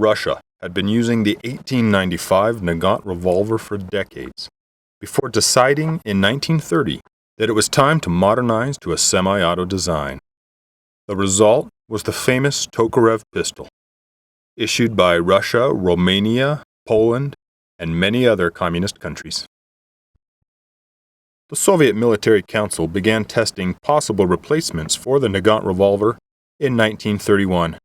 Russia had been using the 1895 Nagant revolver for decades, before deciding in 1930 that it was time to modernize to a semi-auto design. The result was the famous Tokarev pistol, issued by Russia, Romania, Poland, and many other communist countries. The Soviet Military Council began testing possible replacements for the Nagant revolver in 1931,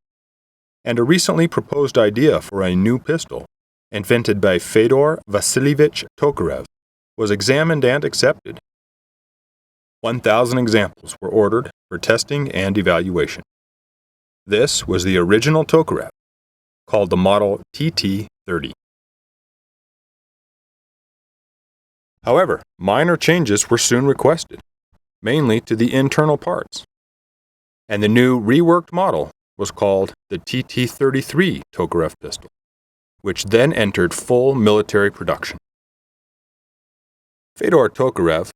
and a recently proposed idea for a new pistol, invented by Fyodor Vasilievich Tokarev, was examined and accepted. 1,000 examples were ordered for testing and evaluation. This was the original Tokarev, called the model TT-30. However, minor changes were soon requested, mainly to the internal parts, and the new reworked model was called the TT-33 Tokarev pistol, which then entered full military production. Fyodor Tokarev,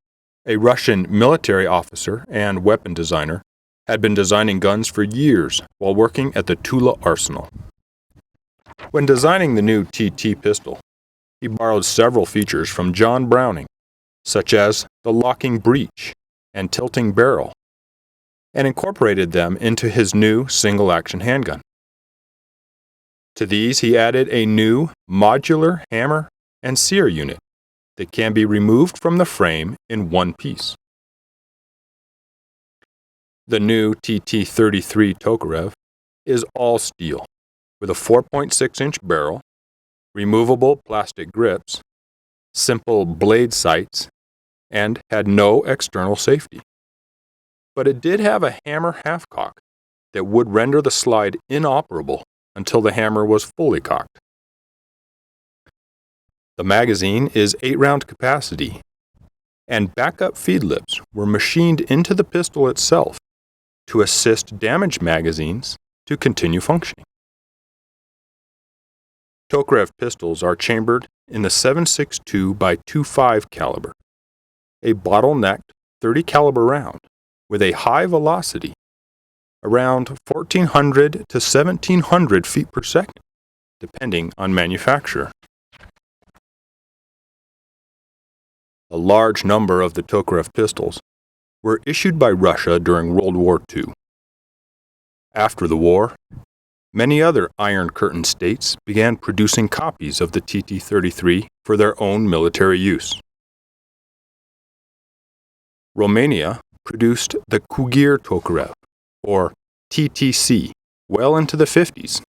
a Russian military officer and weapon designer, had been designing guns for years while working at the Tula arsenal. When designing the new TT pistol, he borrowed several features from John Browning, such as the locking breech and tilting barrel, and incorporated them into his new single-action handgun. To these, he added a new modular hammer and sear unit that can be removed from the frame in one piece. The new TT-33 Tokarev is all steel, with a 4.6-inch barrel, removable plastic grips, simple blade sights, and had no external safety. But it did have a hammer half-cock that would render the slide inoperable until the hammer was fully cocked. The magazine is 8-round capacity, and backup feed lips were machined into the pistol itself to assist damaged magazines to continue functioning. Tokarev pistols are chambered in the 7.62 by 2.5 caliber, a bottle-necked 30 caliber round with a high velocity, around 1,400 to 1,700 feet per second, depending on manufacturer. A large number of the Tokarev pistols were issued by Russia during World War II. After the war, many other Iron Curtain states began producing copies of the TT-33 for their own military use. Romania produced the Kugir Tokarev, or TTC, well into the 50s.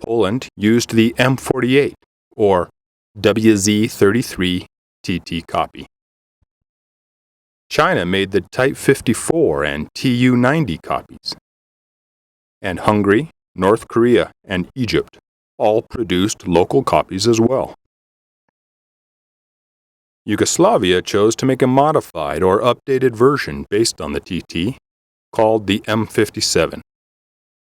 Poland used the M48, or WZ-33 TT copy. China made the Type 54 and Tu-90 copies. And Hungary, North Korea, and Egypt all produced local copies as well. Yugoslavia chose to make a modified or updated version based on the TT, called the M57,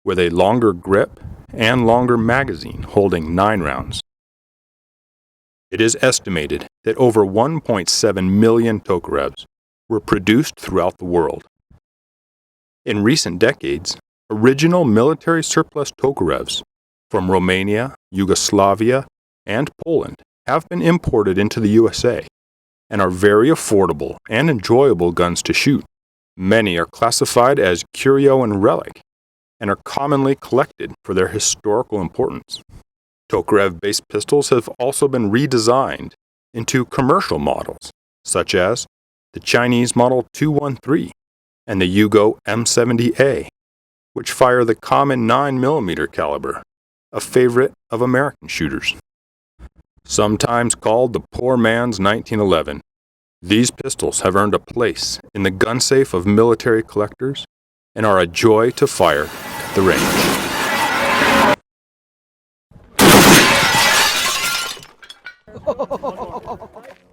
with a longer grip and longer magazine holding 9 rounds. It is estimated that over 1.7 million Tokarevs were produced throughout the world. In recent decades, original military surplus Tokarevs from Romania, Yugoslavia, and Poland have been imported into the USA and are very affordable and enjoyable guns to shoot. Many are classified as curio and relic and are commonly collected for their historical importance. Tokarev-based pistols have also been redesigned into commercial models, such as the Chinese Model 213 and the Yugo M70A, which fire the common 9mm caliber, a favorite of American shooters. Sometimes called the poor man's 1911, these pistols have earned a place in the gun safe of military collectors and are a joy to fire at the range.